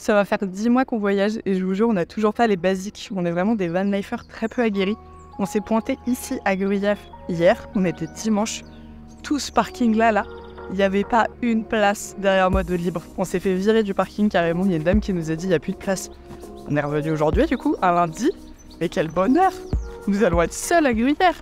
Ça va faire 10 mois qu'on voyage et je vous jure, on n'a toujours pas les basiques. On est vraiment des van-lifers très peu aguerris. On s'est pointé ici à Gruyère hier, on était dimanche. Tout ce parking-là, il n'y avait pas une place derrière moi de libre. On s'est fait virer du parking carrément. Il y a une dame qui nous a dit il n'y a plus de place. On est revenu aujourd'hui du coup, un lundi. Et quel bonheur! Nous allons être seuls à Gruyère.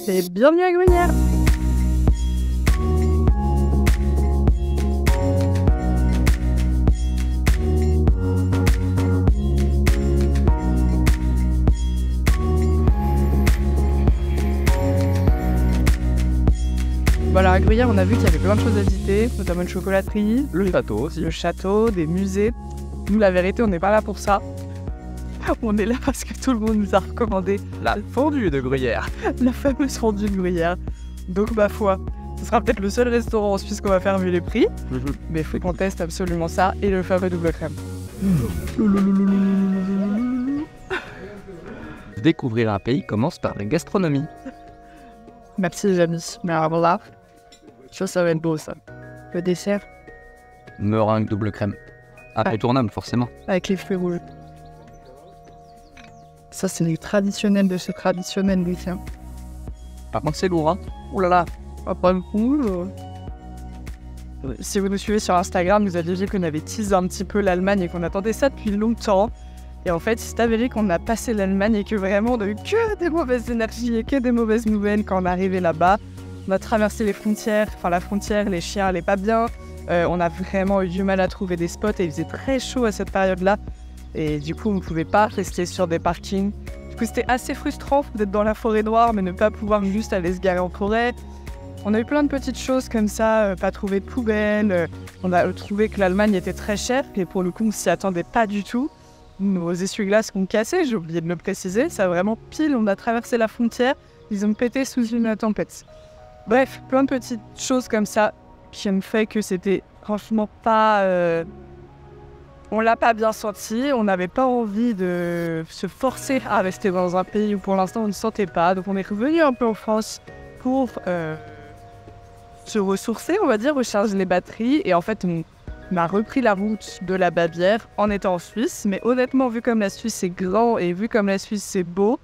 Et bienvenue à Gruyère. Voilà, à Gruyère, on a vu qu'il y avait plein de choses à visiter, notamment une chocolaterie, le château aussi. Le château, des musées. Nous, la vérité, on n'est pas là pour ça. On est là parce que tout le monde nous a recommandé la fondue de Gruyère. La fameuse fondue de Gruyère. Donc, ma foi, ce sera peut-être le seul restaurant en Suisse qu'on va faire vu les prix. Mais il faut qu'on teste absolument ça et le fameux double crème. Découvrir un pays commence par la gastronomie. Ma petite amie, mais alors là, ça va être beau ça. Le dessert. Meringue double crème. Incontournable, forcément. Avec les fruits rouges. Ça, c'est les traditionnels de ce traditionnel gruyère. Par contre, c'est lourd, hein. Oh là là, pas le coup. Si vous nous suivez sur Instagram, vous aviez vu qu'on avait teasé un petit peu l'Allemagne et qu'on attendait ça depuis longtemps. Et en fait, il s'est avéré qu'on a passé l'Allemagne et que vraiment, on a eu que des mauvaises énergies et que des mauvaises nouvelles quand on est arrivé là-bas. On a traversé les frontières, la frontière, les chiens allaient pas bien. On a vraiment eu du mal à trouver des spots et il faisait très chaud à cette période-là. Et du coup, on ne pouvait pas rester sur des parkings. Du coup, c'était assez frustrant d'être dans la forêt noire, mais ne pas pouvoir juste aller se garer en forêt. On a eu plein de petites choses comme ça, pas trouver de poubelle. On a trouvé que l'Allemagne était très chère et pour le coup, on s'y attendait pas du tout. Nos essuie-glaces ont cassé, j'ai oublié de le préciser. Ça a vraiment pile, on a traversé la frontière, ils ont pété sous une tempête. Bref, plein de petites choses comme ça qui ont fait que c'était franchement pas... On l'a pas bien senti, on n'avait pas envie de se forcer à rester dans un pays où pour l'instant on ne sentait pas. Donc on est revenu un peu en France pour se ressourcer, on va dire, recharger les batteries. Et en fait, on a repris la route de la Bavière en étant en Suisse. Mais honnêtement, vu comme la Suisse est grand et vu comme la Suisse c'est beau,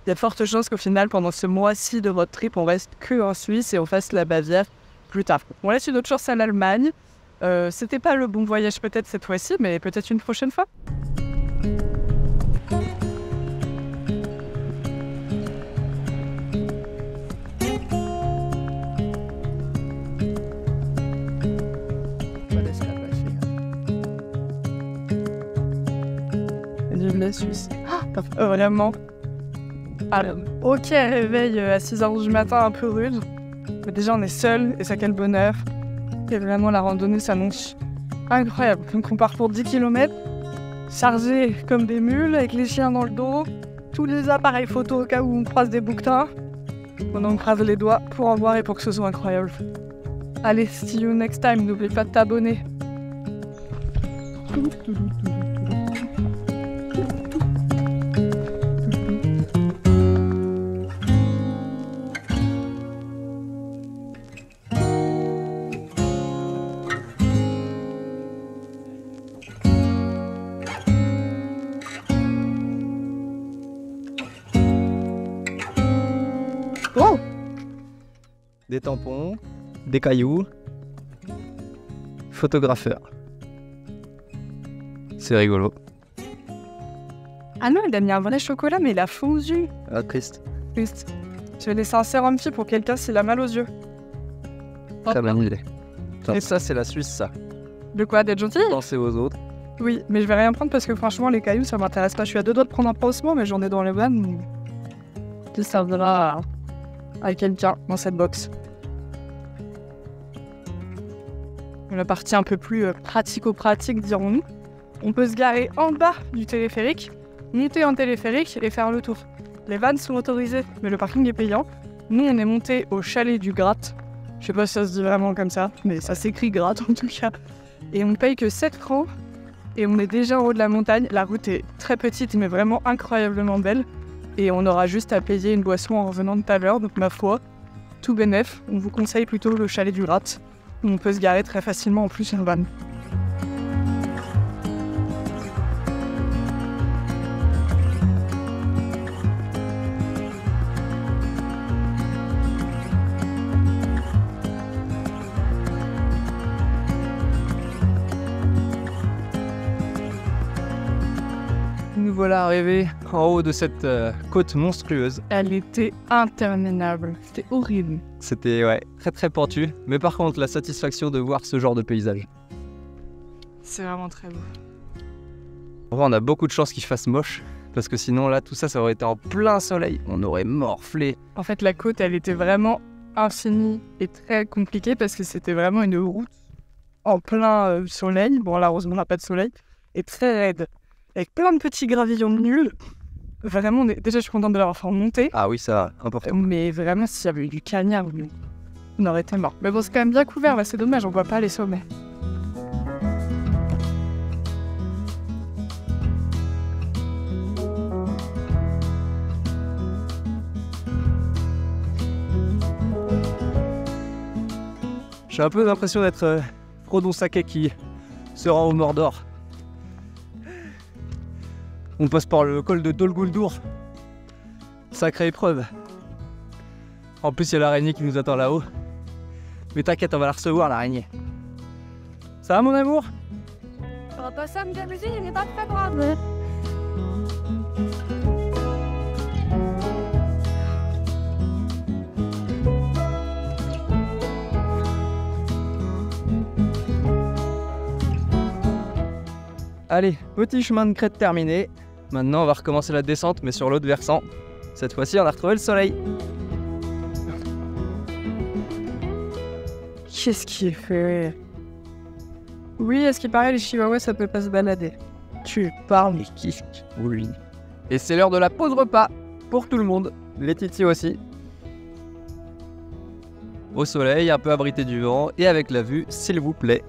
il y a de fortes chances qu'au final, pendant ce mois-ci de road trip, on reste que en Suisse et on fasse la Bavière plus tard. On laisse une autre chance à l'Allemagne. C'était pas le bon voyage peut-être cette fois-ci, mais peut-être une prochaine fois. Vive la Suisse. Vraiment. Alors, ok, réveil à 6h du matin un peu rude. Mais déjà on est seul et ça quel bonheur. Et vraiment la randonnée s'annonce incroyable. Donc on part pour 10 km, chargés comme des mules, avec les chiens dans le dos, tous les appareils photo au cas où on croise des bouquetins. On en croise les doigts pour en voir et pour que ce soit incroyable. Allez, see you next time, n'oublie pas de t'abonner. Oh! Des tampons, des cailloux, photographeur. C'est rigolo. Ah non, il a mis un vrai chocolat, mais il a fondu. Ah, triste. Triste. Je vais laisser un sérum petit pour quelqu'un s'il a mal aux yeux. Très bonne idée. Et ça, c'est la Suisse, ça. De quoi? D'être gentil? Penser aux autres. Oui, mais je vais rien prendre parce que franchement, les cailloux, ça m'intéresse pas. Je suis à deux doigts de prendre un pansement, mais j'en ai dans les vannes. Ça servira à quelqu'un dans cette box. La partie un peu plus pratico-pratique, dirons-nous. On peut se garer en bas du téléphérique, monter en téléphérique et faire le tour. Les vannes sont autorisées, mais le parking est payant. Nous, on est monté au chalet du Gratte. Je sais pas si ça se dit vraiment comme ça, mais ça s'écrit Gratte en tout cas. Et on paye que 7 francs. Et on est déjà en haut de la montagne. La route est très petite, mais vraiment incroyablement belle. Et on aura juste à payer une boisson en revenant de tout à l'heure. Donc ma foi, tout bénef. On vous conseille plutôt le chalet du Rat, où on peut se garer très facilement en plus en van. Nous voilà arrivés en haut de cette côte monstrueuse. Elle était interminable, c'était horrible. C'était très très pentu, mais par contre la satisfaction de voir ce genre de paysage. C'est vraiment très beau. On a beaucoup de chance qu'il fasse moche, parce que sinon là tout ça aurait été en plein soleil, on aurait morflé. En fait la côte elle était vraiment infinie et très compliquée parce que c'était vraiment une route en plein soleil. Bon là heureusement on n'a pas de soleil, et très raide. Avec plein de petits gravillons nuls. Vraiment, déjà, je suis contente de l'avoir fait remonter. Ah oui, ça, important. Mais vraiment, s'il y avait eu du cagnard, on aurait été mort. Mais bon, c'est quand même bien couvert, là, c'est dommage, on voit pas les sommets. J'ai un peu l'impression d'être Frodon Sake qui se rend au Mordor. On passe par le col de Dol Guldur. Sacrée épreuve. En plus, il y a l'araignée qui nous attend là-haut. Mais t'inquiète, on va la recevoir, l'araignée. Ça va, mon amour? On va passer à me amuser, il n'est pas très grave. Allez, petit chemin de crête terminé. Maintenant, on va recommencer la descente, mais sur l'autre versant. Cette fois-ci, on a retrouvé le soleil. Qu'est-ce qui est fait? Oui, à ce qui paraît, les chihuahuas, ça peut pas se balader. Tu parles, mais qu'est-ce qui... Oui. Et c'est l'heure de la pause repas pour tout le monde. Les titis aussi. Au soleil, un peu abrité du vent et avec la vue, s'il vous plaît.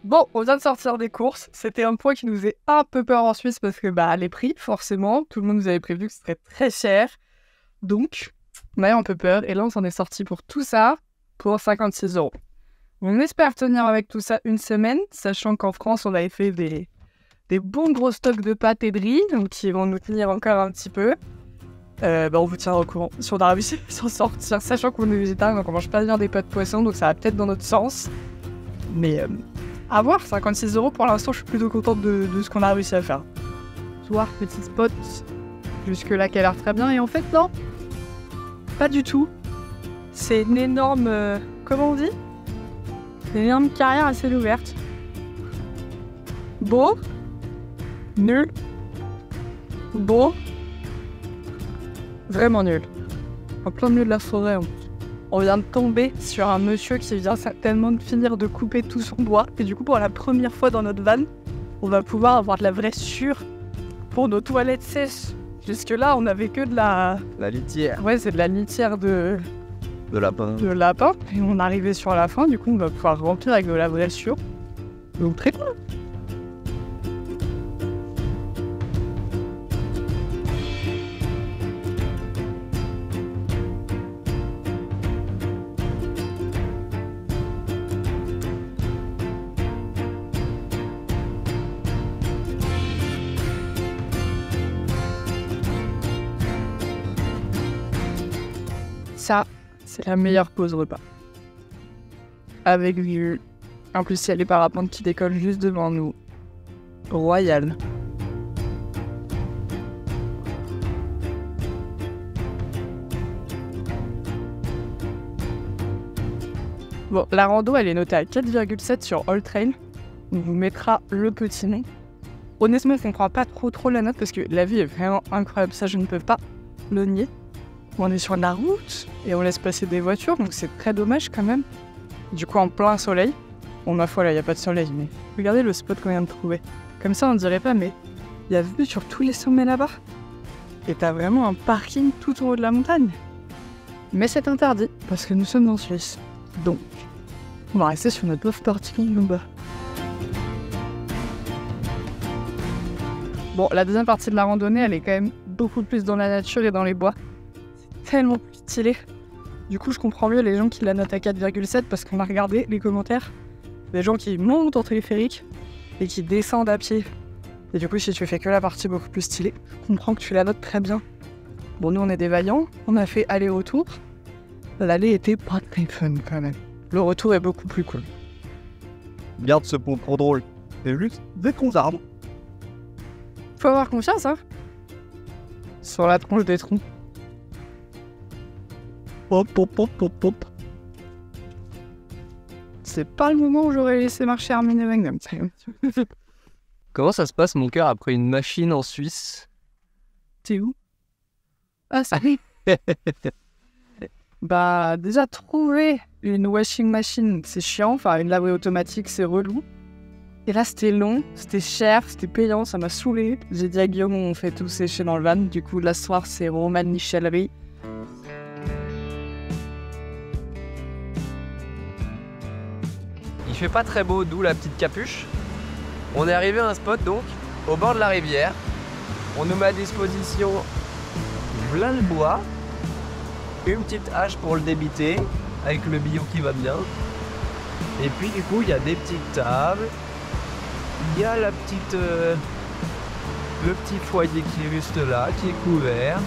Bon, on vient de sortir des courses. C'était un point qui nous faisait un peu peur en Suisse parce que les prix, forcément, tout le monde nous avait prévu que ce serait très cher. Donc, on a eu un peu peur. Et là, on s'en est sorti pour tout ça pour 56 €. On espère tenir avec tout ça une semaine, sachant qu'en France, on avait fait des bons gros stocks de pâtes et de riz, donc qui vont nous tenir encore un petit peu. On vous tiendra au courant si on a réussi à s'en sortir, sachant qu'on est végétarien, donc on mange pas bien des pâtes de poisson, donc ça va peut-être dans notre sens. Mais à voir, 56 € pour l'instant, je suis plutôt contente de ce qu'on a réussi à faire. Soir, petit spot, jusque-là qui a l'air très bien, et en fait, non, pas du tout. C'est une énorme, comment on dit ? Une énorme carrière à ciel ouvert. Beau, nul, beau, vraiment nul. En plein milieu de la forêt, on vient de tomber sur un monsieur qui vient certainement de finir de couper tout son bois. Et du coup, pour la première fois dans notre van, on va pouvoir avoir de la vraie sueur pour nos toilettes sèches. Jusque-là, on avait que de la... La litière. Ouais, c'est de la litière De lapin. de lapin. Et on arrivait sur la fin, du coup, on va pouvoir remplir avec de la vraie sueur. Donc très cool. Ça, c'est la meilleure pause repas. Avec vue. En plus, il y a les parapentes qui décollent juste devant nous. Royal. Bon, la rando, elle est notée à 4,7 sur All Trail. On vous mettra le petit nom. Honnêtement, je comprends pas trop la note parce que la vue est vraiment incroyable. Ça, je ne peux pas le nier. On est sur la route et on laisse passer des voitures, donc c'est très dommage quand même. Du coup, en plein soleil. Bon, ma foi, là, il n'y a pas de soleil, mais regardez le spot qu'on vient de trouver. Comme ça, on dirait pas, mais il y a vue sur tous les sommets là-bas. Et t'as vraiment un parking tout en haut de la montagne. Mais c'est interdit, parce que nous sommes en Suisse. Donc, on va rester sur notre pauvre parking là-bas. Bon, la deuxième partie de la randonnée, elle est quand même beaucoup plus dans la nature et dans les bois. C'est tellement plus stylé. Du coup, je comprends mieux les gens qui la notent à 4,7 parce qu'on a regardé les commentaires. Des gens qui montent en téléphérique et qui descendent à pied. Et du coup, si tu fais que la partie beaucoup plus stylée, je comprends que tu la notes très bien. Bon, nous, on est des vaillants. On a fait aller-retour. L'aller était pas très fun quand même. Le retour est beaucoup plus cool. Garde ce pont trop drôle. C'est juste des troncs d'arbres. Faut avoir confiance, hein. Sur la tronche des troncs. Hop, hop, hop, hop, hop. C'est pas le moment où j'aurais laissé marcher Armin et Magnum. Comment ça se passe, mon cœur, après une machine en Suisse? T'es où? Ah, ça Bah, déjà, trouver une washing machine, c'est chiant. Enfin, une laverie automatique, c'est relou. Et là, c'était long, c'était cher, c'était payant, ça m'a saoulé. J'ai dit à Guillaume, on fait tout sécher dans le van. Du coup, la soirée, c'est Roman Michellerie. Il fait pas très beau, d'où la petite capuche. On est arrivé à un spot donc, au bord de la rivière. On nous met à disposition plein de bois, une petite hache pour le débiter, avec le billot qui va bien. Et puis du coup, il y a des petites tables, il y a la petite, le petit foyer qui est juste là, qui est couvert.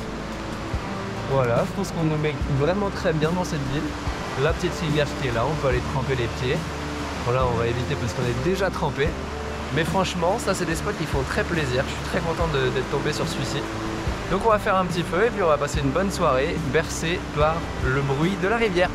Voilà, je pense qu'on nous met vraiment très bien dans cette ville. La petite rivière qui est là, on peut aller tremper les pieds. Voilà, on va éviter parce qu'on est déjà trempé. Mais franchement, ça c'est des spots qui font très plaisir. Je suis très content d'être tombé sur celui-ci. Donc on va faire un petit feu et puis on va passer une bonne soirée bercée par le bruit de la rivière.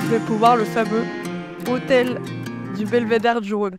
Je vais pouvoir le fameux hôtel du Belvédère du Rhône.